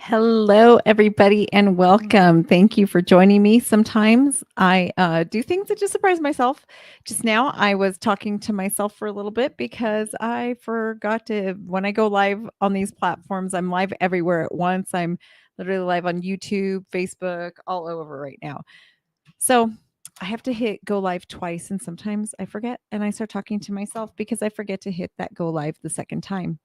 Hello, everybody, and welcome. Thank you for joining me. Sometimes I do things that just surprise myself. Just now, I was talking to myself for a little bit because I forgot to, when I go live on these platforms, I'm live everywhere at once. I'm literally live on YouTube, Facebook, all over right now. So I have to hit go live twice, and sometimes I forget and I start talking to myself because I forget to hit that go live the second time.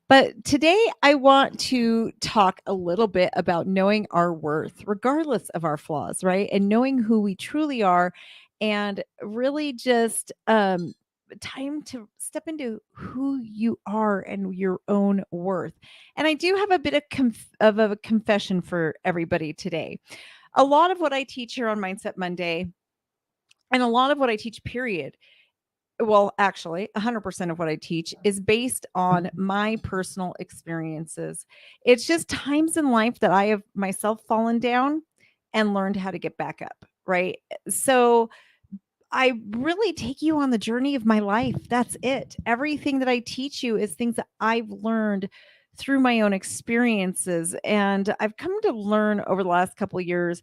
But today I want to talk a little bit about knowing our worth, regardless of our flaws, right? And knowing who we truly are, and really just time to step into who you are and your own worth. And I do have a bit of, of a confession for everybody today. A lot of what I teach here on Mindset Monday, and a lot of what I teach, period, well, actually, 100% of what I teach is based on my personal experiences. It's just times in life that I have myself fallen down and learned how to get back up, right? So I really take you on the journey of my life. That's it. Everything that I teach you is things that I've learned through my own experiences. And I've come to learn over the last couple of years.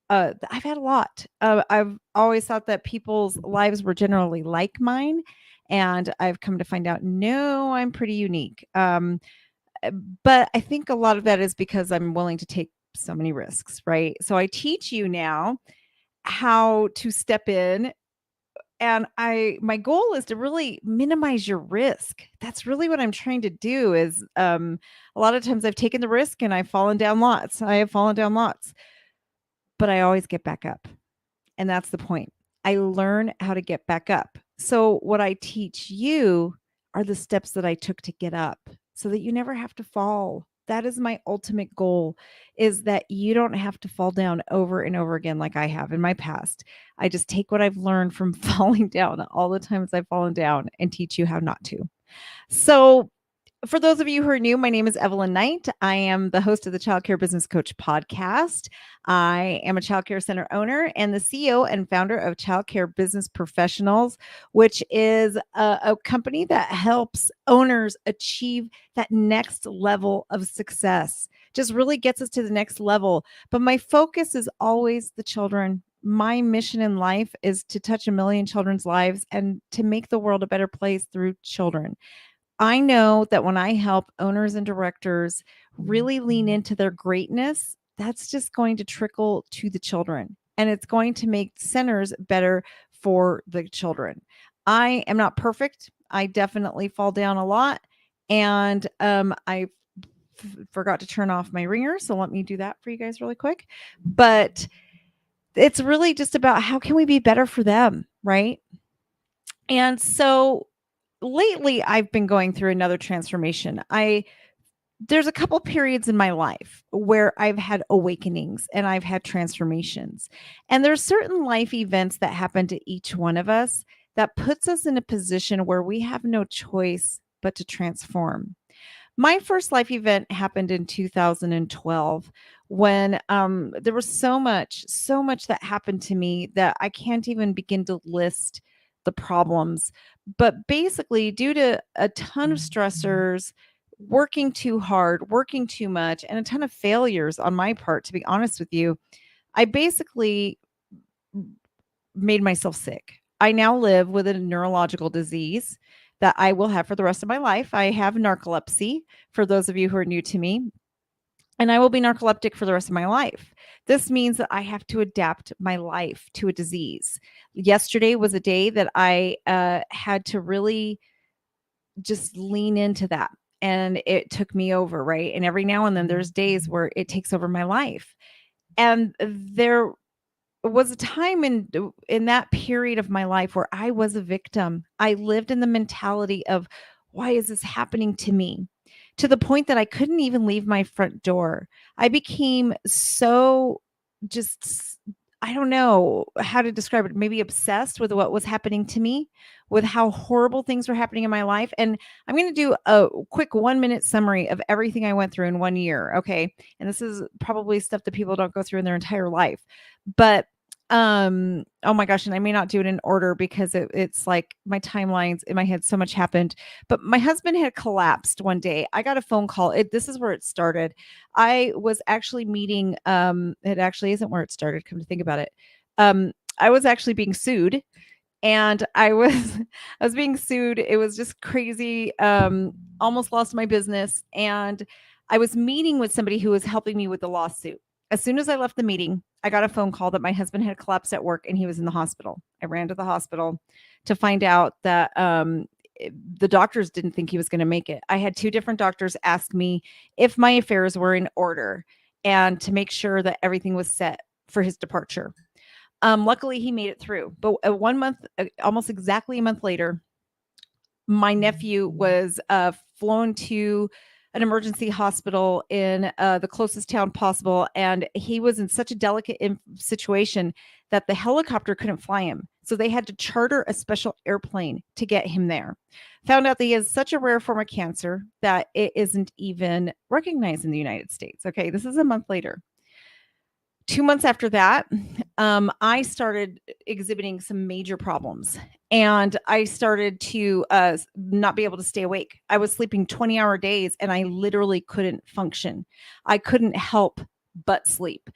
I've had a lot. I've always thought that people's lives were generally like mine, and I've come to find out, no, I'm pretty unique. Uh, but I think a lot of that is because I'm willing to take so many risks, right? So I teach you now how to step in, and my goal is to really minimize your risk. That's really what I'm trying to do. Is a lot of times I've taken the risk and I've fallen down lots. I have fallen down lots, but I always get back up. And that's the point. I learn how to get back up. So, what I teach you are the steps that I took to get up so that you never have to fall. That is my ultimate goal, is that you don't have to fall down over and over again like I have in my past. I just take what I've learned from falling down, all the times I've fallen down, and teach you how not to. So, for those of you who are new, my name is Evelyn Knight. I am the host of the Child Care Business Coach podcast. I am a child care center owner and the CEO and founder of Child Care Business Professionals, which is a company that helps owners achieve that next level of success. Just really gets us to the next level. But my focus is always the children. My mission in life is to touch 1 million children's lives and to make the world a better place through children. I know that when I help owners and directors really lean into their greatness, that's just going to trickle to the children, and it's going to make centers better for the children. I am not perfect. I definitely fall down a lot, and I forgot to turn off my ringer, so let me do that for you guys really quick. But it's really just about how can we be better for them, right? And so lately I've been going through another transformation. There's a couple periods in my life where I've had awakenings and I've had transformations. And there's certain life events that happen to each one of us that puts us in a position where we have no choice but to transform. My first life event happened in 2012 when there was so much that happened to me that I can't even begin to list the problems. But basically, due to a ton of stressors, working too hard, working too much, and a ton of failures on my part, to be honest with you, I basically made myself sick. I now live with a neurological disease that I will have for the rest of my life. I have narcolepsy, for those of you who are new to me, and I will be narcoleptic for the rest of my life. This means that I have to adapt my life to a disease. Yesterday was a day that I had to really just lean into that. And it took me over, right? And every now and then there's days where it takes over my life. And there was a time in that period of my life where I was a victim. I lived in the mentality of, why is this happening to me? To the point that I couldn't even leave my front door. I became so just, I don't know how to describe it, maybe obsessed with what was happening to me, with how horrible things were happening in my life. And I'm going to do a quick 1 minute summary of everything I went through in 1 year. Okay. And this is probably stuff that people don't go through in their entire life. But Oh my gosh, and I may not do it in order because it's like my timelines in my head, so much happened. But my husband had collapsed one day. I got a phone call. This is where it started. I was actually meeting, it actually isn't where it started, come to think about it. I was actually being sued, and I was I was being sued. It was just crazy. Almost lost my business, and I was meeting with somebody who was helping me with the lawsuit. As soon as I left the meeting, I got a phone call that my husband had collapsed at work and he was in the hospital. I ran to the hospital to find out that the doctors didn't think he was going to make it. I had two different doctors ask me if my affairs were in order and to make sure that everything was set for his departure. Luckily, he made it through. But 1 month, almost exactly a month later, my nephew was flown to an emergency hospital in the closest town possible. And he was in such a delicate situation that the helicopter couldn't fly him. So they had to charter a special airplane to get him there. Found out that he has such a rare form of cancer that it isn't even recognized in the United States. Okay, this is a month later. 2 months after that, I started exhibiting some major problems, and I started to not be able to stay awake. I was sleeping 20-hour days, and I literally couldn't function. I couldn't help but sleep.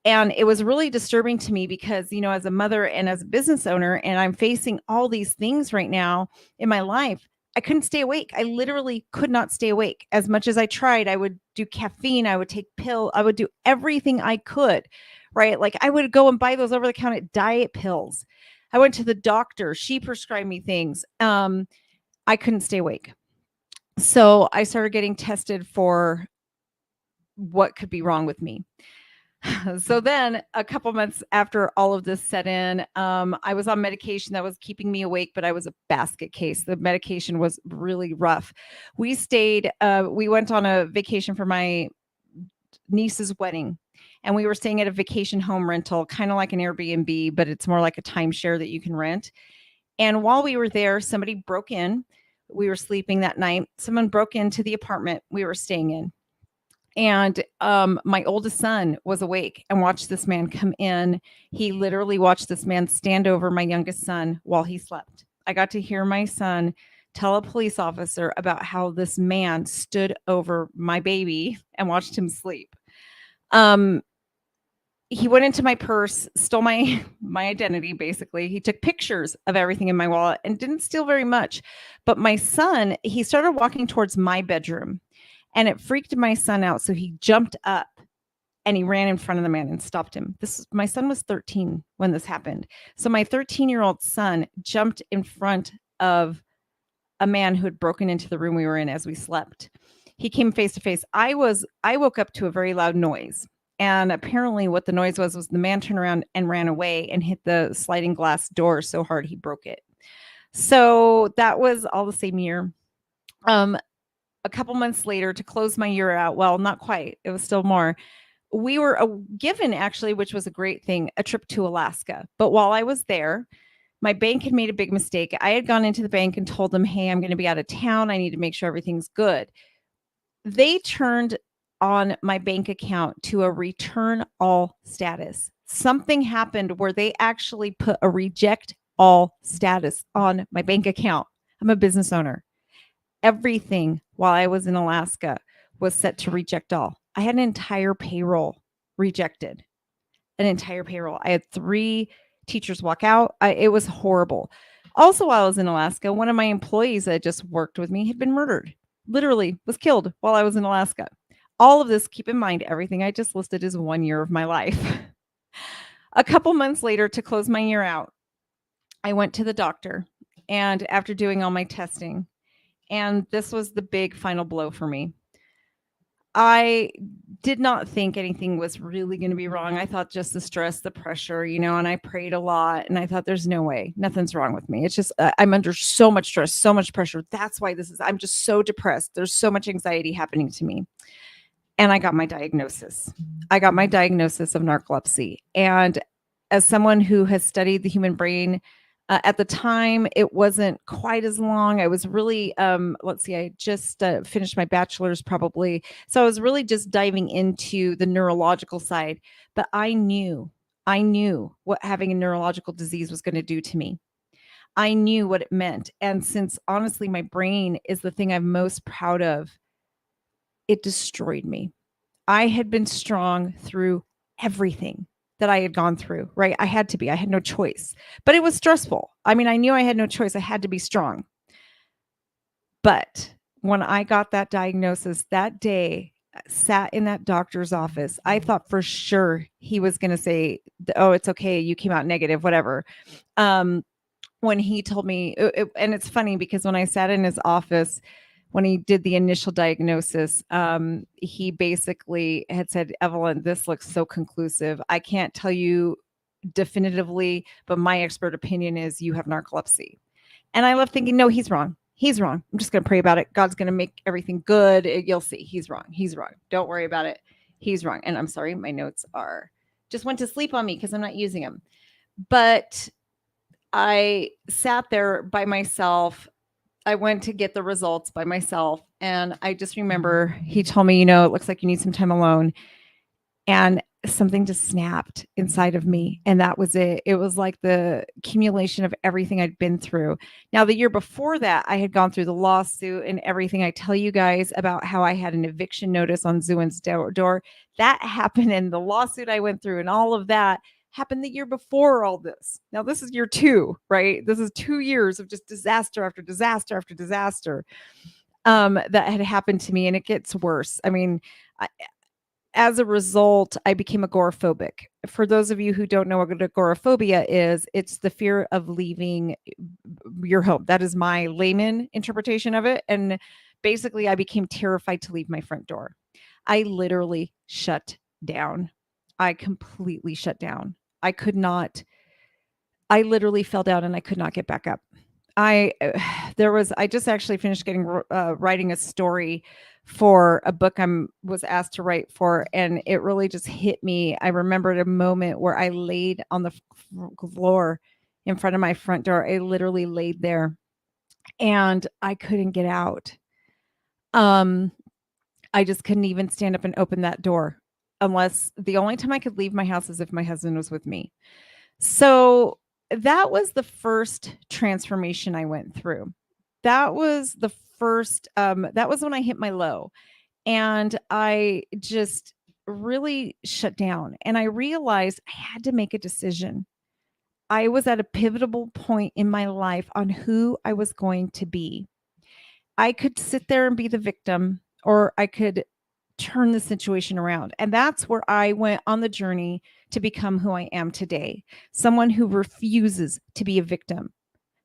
And it was really disturbing to me because, as a mother and as a business owner, and I'm facing all these things right now in my life, I couldn't stay awake. I literally could not stay awake. As much as I tried, I would do caffeine, I would take pill, I would do everything I could, right? Like I would go and buy those over the counter diet pills. I went to the doctor, she prescribed me things. I couldn't stay awake. So I started getting tested for what could be wrong with me. So then a couple months after all of this set in, I was on medication that was keeping me awake, but I was a basket case. The medication was really rough. We went on a vacation for my niece's wedding, and we were staying at a vacation home rental, kind of like an Airbnb, but it's more like a timeshare that you can rent. And while we were there, somebody broke in. We were sleeping that night. Someone broke into the apartment we were staying in. And my oldest son was awake and watched this man come in. He literally watched this man stand over my youngest son while he slept. I got to hear my son tell a police officer about how this man stood over my baby and watched him sleep. He went into my purse, stole my identity, basically. He took pictures of everything in my wallet and didn't steal very much. But my son, he started walking towards my bedroom, and it freaked my son out. So he jumped up and he ran in front of the man and stopped him. My son was 13 when this happened. So my 13-year-old son jumped in front of a man who had broken into the room we were in as we slept. He came face to face. I woke up to a very loud noise. And apparently what the noise was the man turned around and ran away and hit the sliding glass door so hard he broke it. So that was all the same year. A couple months later, to close my year out, well, not quite, it was still more. We were given, actually, which was a great thing, a trip to Alaska. But while I was there, my bank had made a big mistake. I had gone into the bank and told them, hey, I'm going to be out of town. I need to make sure everything's good. They turned on my bank account to a return all status. Something happened where they actually put a reject all status on my bank account. I'm a business owner. Everything while I was in Alaska was set to reject all. I had an entire payroll rejected, an entire payroll. I had 3 teachers walk out. It was horrible. Also, while I was in Alaska, one of my employees that just worked with me had been murdered, literally was killed while I was in Alaska. All of this, keep in mind, everything I just listed is 1 year of my life. A couple months later, to close my year out, I went to the doctor, and after doing all my testing, and this was the big final blow for me. I did not think anything was really going to be wrong. I thought just the stress, the pressure, and I prayed a lot, and I thought there's no way, nothing's wrong with me. It's just, I'm under so much stress, so much pressure. That's why I'm just so depressed. There's so much anxiety happening to me. And I got my diagnosis. I got my diagnosis of narcolepsy. And as someone who has studied the human brain, at the time, it wasn't quite as long. I was really, I just finished my bachelor's probably. So I was really just diving into the neurological side. But I knew I knew what having a neurological disease was going to do to me. I knew what it meant. And since honestly, my brain is the thing I'm most proud of, it destroyed me. I had been strong through everything that I had gone through, right? I had to be, I had no choice, but it was stressful. I mean, I knew I had no choice. I had to be strong. But when I got that diagnosis that day, sat in that doctor's office, I thought for sure he was going to say, "Oh, it's okay. You came out negative, whatever." When he told me, and it's funny because when I sat in his office, when he did the initial diagnosis, he basically had said, "Evelyn, this looks so conclusive. I can't tell you definitively, but my expert opinion is you have narcolepsy." And I love thinking, no, he's wrong. He's wrong. I'm just going to pray about it. God's going to make everything good. You'll see. He's wrong. He's wrong. Don't worry about it. He's wrong. And I'm sorry, my notes are just went to sleep on me because I'm not using them. But I sat there by myself. I went to get the results by myself. And I just remember he told me, it looks like you need some time alone. And something just snapped inside of me. And that was it. It was like the accumulation of everything I'd been through. Now, the year before that, I had gone through the lawsuit and everything. I tell you guys about how I had an eviction notice on Zuin's door. That happened, and the lawsuit I went through and all of that happened the year before all this. Now, this is year 2, right? This is 2 years of just disaster after disaster after disaster that had happened to me, and it gets worse. I mean, as a result, I became agoraphobic. For those of you who don't know what agoraphobia is, it's the fear of leaving your home. That is my layman interpretation of it. And basically, I became terrified to leave my front door. I literally shut down. I completely shut down. I literally fell down and I could not get back up. I just actually finished writing a story for a book was asked to write for, and it really just hit me. I remembered a moment where I laid on the floor in front of my front door. I literally laid there and I couldn't get out. I just couldn't even stand up and open that door, unless the only time I could leave my house is if my husband was with me. So that was the first transformation I went through. That was the first, that was when I hit my low, and I just really shut down, and I realized I had to make a decision. I was at a pivotal point in my life on who I was going to be. I could sit there and be the victim, or I could turn the situation around. And that's where I went on the journey to become who I am today. Someone who refuses to be a victim,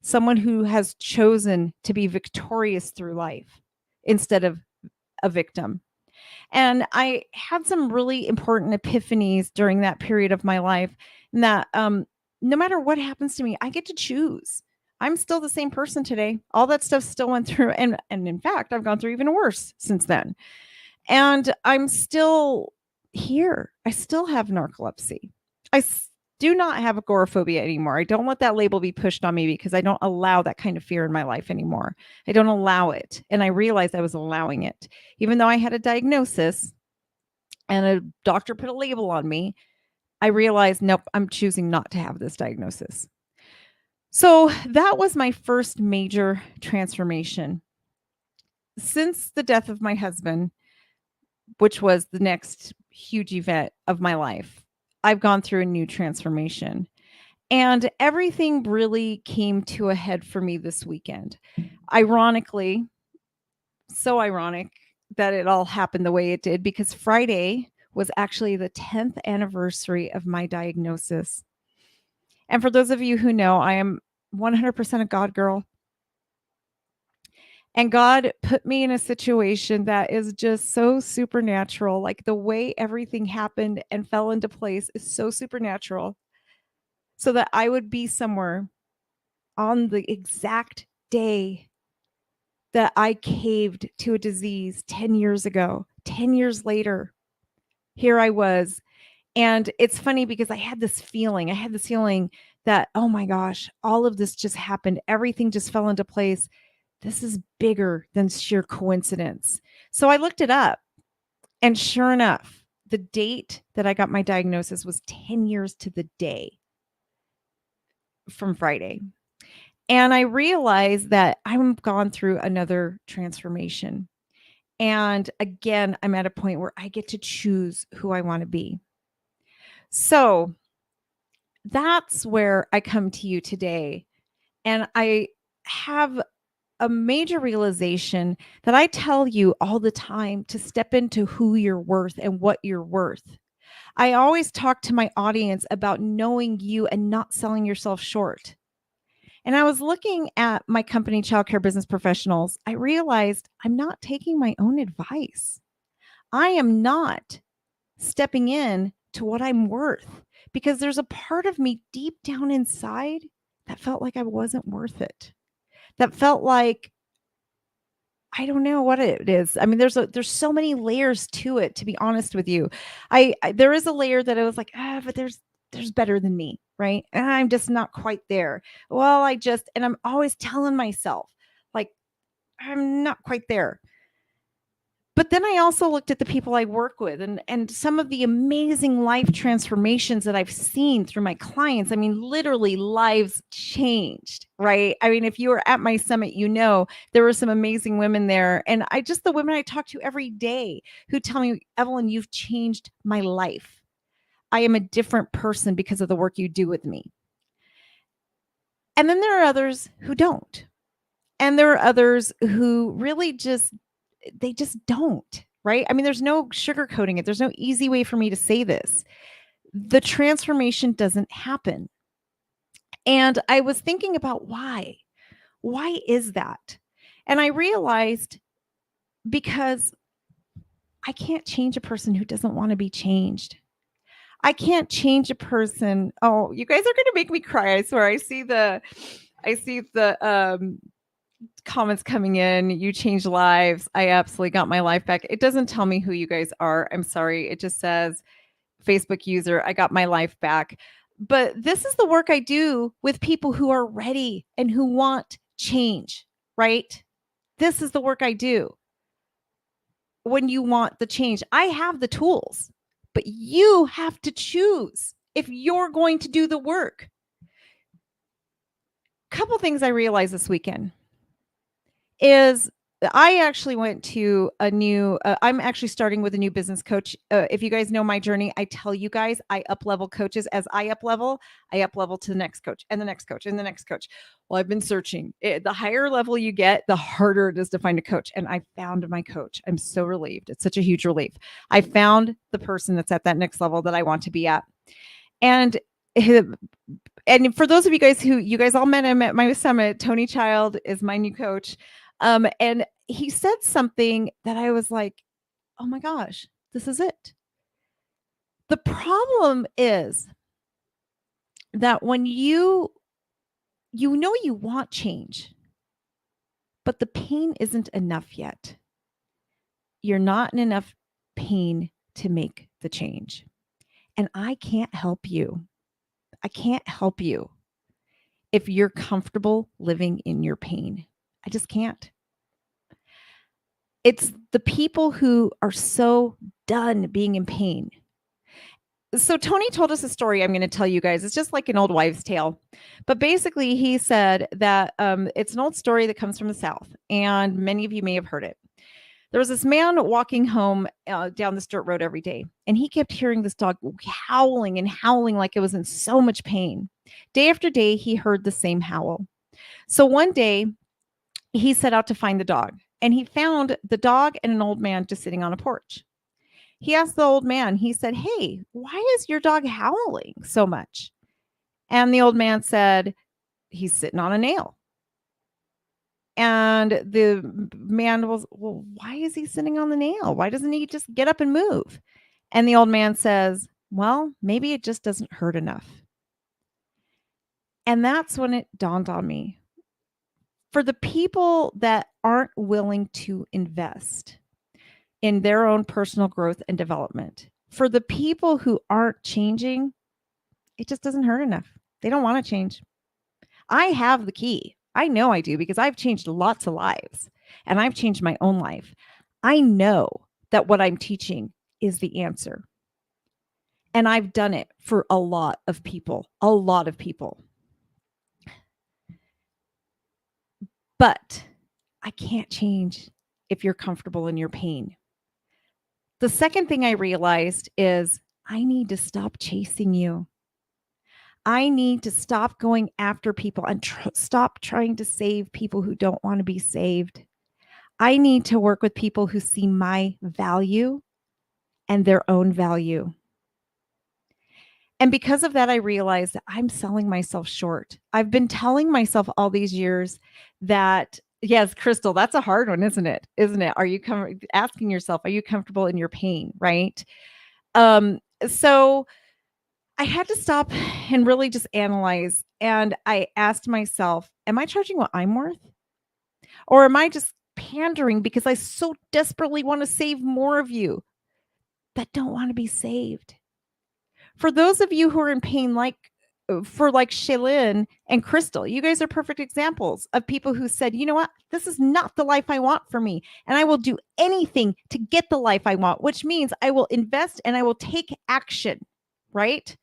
someone who has chosen to be victorious through life instead of a victim. And I had some really important epiphanies during that period of my life, that no matter what happens to me, I get to choose. I'm still the same person today. All that stuff still went through. And in fact, I've gone through even worse since then. And I'm still here. I still have narcolepsy. I do not have agoraphobia anymore. I don't let that label be pushed on me because I don't allow that kind of fear in my life anymore. I don't allow it. And I realized I was allowing it. Even though I had a diagnosis and a doctor put a label on me, I realized, nope, I'm choosing not to have this diagnosis. So that was my first major transformation. Since the death of my husband, which was the next huge event of my life, I've gone through a new transformation. And everything really came to a head for me this weekend. Ironically, so ironic that it all happened the way it did, because Friday was actually the 10th anniversary of my diagnosis. And for those of you who know, I am 100% a God girl. And God put me in a situation that is just so supernatural. Like the way everything happened and fell into place is so supernatural, so that I would be somewhere on the exact day that I caved to a disease 10 years ago. 10 years later, here I was. And it's funny because I had this feeling that, oh my gosh, all of this just happened. Everything just fell into place. This is bigger than sheer coincidence. So I looked it up, and sure enough, the date that I got my diagnosis was 10 years to the day from Friday. And I realized that I'm gone through another transformation. And again, I'm at a point where I get to choose who I want to be. So that's where I come to you today. And I have a major realization that I tell you all the time to step into who you're worth and what you're worth. I always talk to my audience about knowing you and not selling yourself short. And I was looking at my company, Childcare Business Professionals. I realized I'm not taking my own advice. I am not stepping in to what I'm worth because there's a part of me deep down inside that felt like I wasn't worth it. That felt like I don't know what it is. I mean, there's so many layers to it, to be honest with you. I there is a layer that I was like, but there's better than me, right? And I'm just not quite there. Well, and I'm always telling myself, like, I'm not quite there. But then I also looked at the people I work with and some of the amazing life transformations that I've seen through my clients. I mean, literally lives changed, right? I mean, if you were at my summit, you know, there were some amazing women there. And the women I talk to every day who tell me, Evelyn, you've changed my life. I am a different person because of the work you do with me. And then there are others who don't. And there are others who really they just don't, right? I mean, there's no sugarcoating it. There's no easy way for me to say this. The transformation doesn't happen. And I was thinking about why. Why is that? And I realized because I can't change a person who doesn't want to be changed. I can't change a person. Oh, you guys are going to make me cry. I swear. I see the comments coming in. You changed lives. I absolutely got my life back. It doesn't tell me who you guys are. I'm sorry. It just says Facebook user. I got my life back. But this is the work I do with people who are ready and who want change, right? This is the work I do. When you want the change, I have the tools, but you have to choose if you're going to do the work. Couple things I realized this weekend is I actually went to a new, I'm actually starting with a new business coach. If you guys know my journey, I tell you guys, I up level coaches. As I up level to the next coach and the next coach and the next coach. Well, I've been searching. The higher level you get, the harder it is to find a coach. And I found my coach. I'm so relieved. It's such a huge relief. I found the person that's at that next level that I want to be at. And for those of you guys who you guys all met him at my summit, Tony Child is my new coach. And he said something that I was like, oh my gosh, this is it. The problem is that when you know you want change, but the pain isn't enough yet. You're not in enough pain to make the change. And I can't help you. I can't help you if you're comfortable living in your pain. I just can't. It's the people who are so done being in pain. So Tony told us a story I'm going to tell you guys. It's just like an old wives' tale. But basically, he said that it's an old story that comes from the South, and many of you may have heard it. There was this man walking home down this dirt road every day, and he kept hearing this dog howling and howling like it was in so much pain. Day after day, he heard the same howl. So one day, he set out to find the dog, and he found the dog and an old man just sitting on a porch. He asked the old man, he said, "Hey, why is your dog howling so much?" And the old man said, "He's sitting on a nail." And the man was, "Well, why is he sitting on the nail? Why doesn't he just get up and move?" And the old man says, "Well, maybe it just doesn't hurt enough." And that's when it dawned on me. For the people that aren't willing to invest in their own personal growth and development, for the people who aren't changing, it just doesn't hurt enough. They don't want to change. I have the key. I know I do because I've changed lots of lives and I've changed my own life. I know that what I'm teaching is the answer. And I've done it for a lot of people, a lot of people. But I can't change if you're comfortable in your pain. The second thing I realized is I need to stop chasing you. I need to stop going after people and stop trying to save people who don't want to be saved. I need to work with people who see my value and their own value. And because of that, I realized that I'm selling myself short. I've been telling myself all these years that, yes, Crystal, that's a hard one, isn't it? Isn't it? Are you asking yourself, are you comfortable in your pain? Right. So I had to stop and really just analyze. And I asked myself, am I charging what I'm worth? Or am I just pandering because I so desperately want to save more of you that don't want to be saved? For those of you who are in pain, like Shaylin and Crystal, you guys are perfect examples of people who said, you know what, this is not the life I want for me. And I will do anything to get the life I want, which means I will invest and I will take action, right?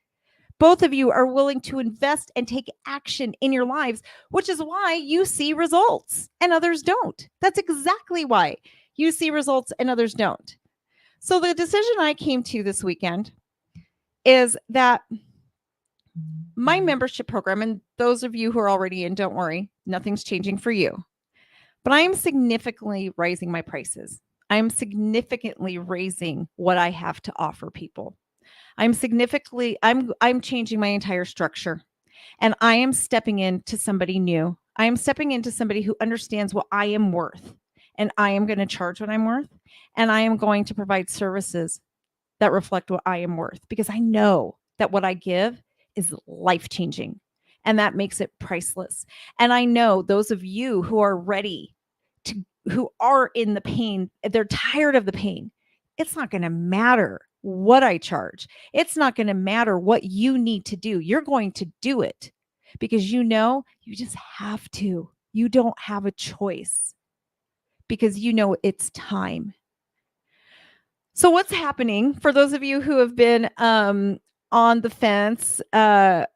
Both of you are willing to invest and take action in your lives, which is why you see results and others don't. That's exactly why you see results and others don't. So the decision I came to this weekend is that my membership program, and those of you who are already in, don't worry, nothing's changing for you. But I am significantly raising my prices. I am significantly raising what I have to offer people. I'm changing my entire structure, and I am stepping into somebody new. I am stepping into somebody who understands what I am worth, and I am going to charge what I'm worth, and I am going to provide services that reflect what I am worth, because I know that what I give is life-changing, and that makes it priceless. And I know those of you who are ready who are in the pain, they're tired of the pain. It's not going to matter what I charge. It's not going to matter what you need to do. You're going to do it because you know you just have to. You don't have a choice because you know it's time. So what's happening for those of you who have been on the fence? That's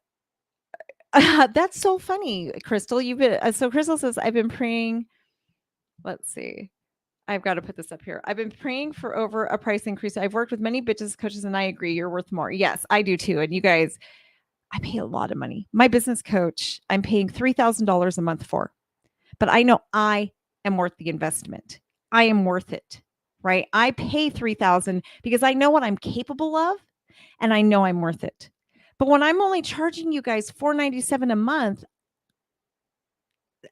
so funny, Crystal. You've been so Crystal says, I've been praying. Let's see. I've got to put this up here. I've been praying for over a price increase. I've worked with many business coaches and I agree you're worth more. Yes, I do too. And you guys, I pay a lot of money. My business coach, I'm paying $3,000 a month for, but I know I am worth the investment. I am worth it, right? I pay $3,000 because I know what I'm capable of and I know I'm worth it. But when I'm only charging you guys $497 a month,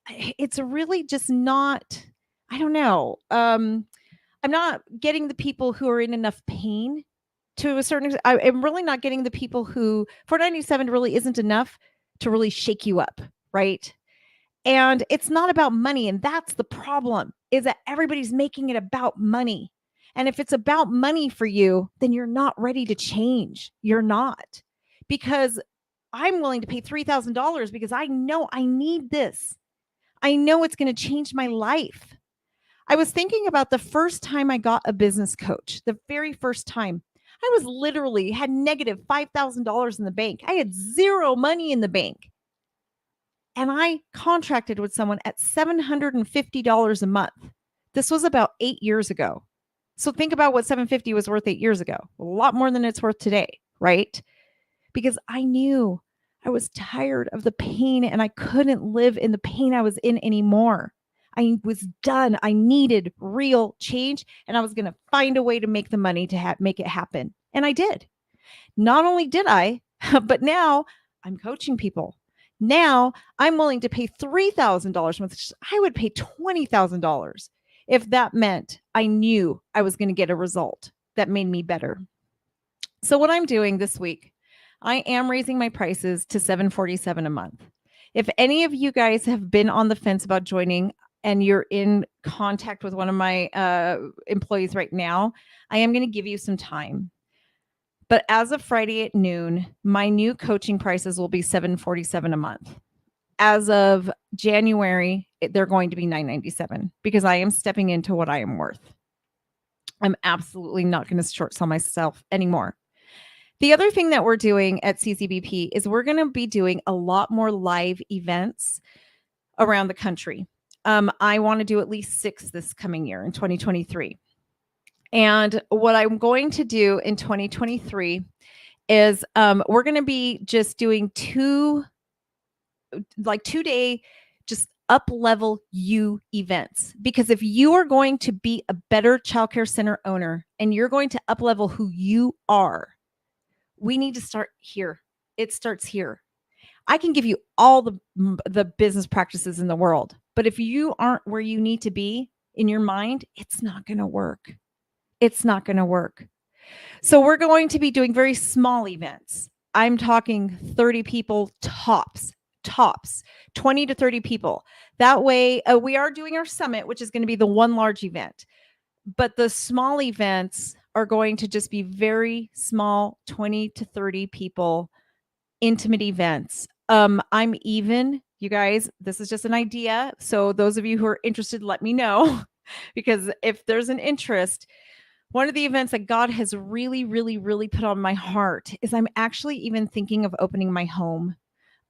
it's really just not, I don't know. I'm not getting the people who are in enough pain to a certain extent. I'm really not getting the people who $497 really isn't enough to really shake you up, right? And it's not about money. And that's the problem, is that everybody's making it about money. And if it's about money for you, then you're not ready to change. You're not. Because I'm willing to pay $3,000 because I know I need this. I know it's going to change my life. I was thinking about the first time I got a business coach, the very first time. I was literally had negative $5,000 in the bank. I had zero money in the bank. And I contracted with someone at $750 a month. This was about 8 years ago. So think about what $750 was worth 8 years ago. A lot more than it's worth today, right? Because I knew I was tired of the pain and I couldn't live in the pain I was in anymore. I was done. I needed real change and I was going to find a way to make the money to make it happen. And I did. Not only did I, but now I'm coaching people. Now I'm willing to pay $3,000 a month. I would pay $20,000 if that meant I knew I was going to get a result that made me better. So what I'm doing this week, I am raising my prices to $747 a month. If any of you guys have been on the fence about joining and you're in contact with one of my employees right now, I am going to give you some time. But as of Friday at noon, my new coaching prices will be $747 a month. As of January, they're going to be $997 because I am stepping into what I am worth. I'm absolutely not going to short sell myself anymore. The other thing that we're doing at CCBP is we're going to be doing a lot more live events around the country. I want to do at least 6 this coming year in 2023. And what I'm going to do in 2023 is we're going to be just doing 2-day just up level you events, because if you are going to be a better childcare center owner and you're going to up level who you are, we need to start here. It starts here. I can give you all the business practices in the world, but if you aren't where you need to be in your mind, it's not going to work. It's not going to work. So we're going to be doing very small events. I'm talking 30 people tops, 20 to 30 people. That way, we are doing our summit, which is going to be the one large event. But the small events are going to just be very small, 20 to 30 people, intimate events. You guys, this is just an idea. So those of you who are interested, let me know, because if there's an interest, one of the events that God has really, really, really put on my heart is I'm actually even thinking of opening my home.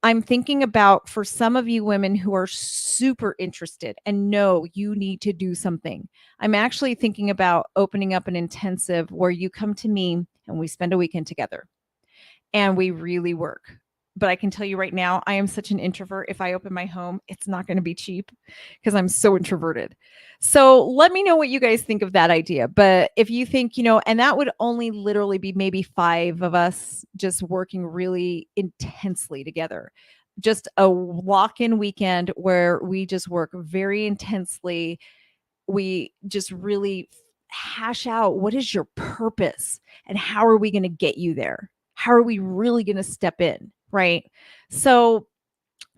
I'm thinking about, for some of you women who are super interested and know you need to do something, I'm actually thinking about opening up an intensive where you come to me and we spend a weekend together and we really work. But I can tell you right now, I am such an introvert. If I open my home, it's not going to be cheap because I'm so introverted. So let me know what you guys think of that idea. But if you think, and that would only literally be maybe 5 of us just working really intensely together. Just a lock-in weekend where we just work very intensely. We just really hash out, what is your purpose and how are we going to get you there? How are we really going to step in? Right. So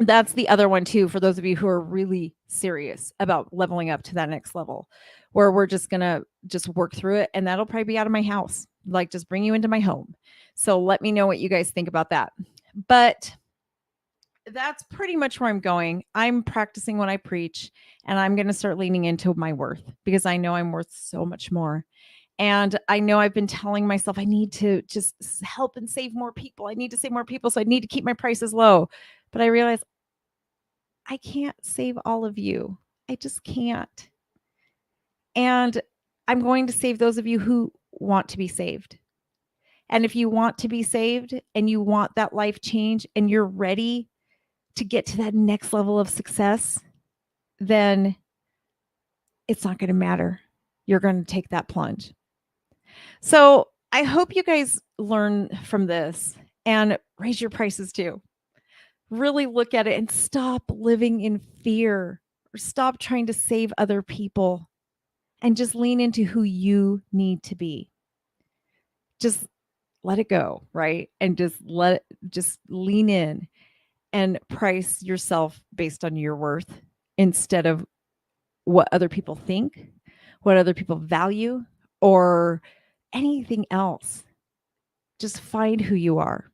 that's the other one too, for those of you who are really serious about leveling up to that next level, where we're just going to just work through it. And that'll probably be out of my house, like just bring you into my home. So let me know what you guys think about that. But that's pretty much where I'm going. I'm practicing what I preach, and I'm going to start leaning into my worth, because I know I'm worth so much more. And I know I've been telling myself I need to just help and save more people. I need to save more people. So I need to keep my prices low. But I realize I can't save all of you. I just can't. And I'm going to save those of you who want to be saved. And if you want to be saved and you want that life change and you're ready to get to that next level of success, then it's not going to matter. You're going to take that plunge. So I hope you guys learn from this and raise your prices too. Really look at it and stop living in fear, or stop trying to save other people, and just lean into who you need to be. Just let it go, right? And just lean in and price yourself based on your worth instead of what other people think, what other people value, or anything else. Just find who you are.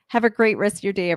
Have a great rest of your day,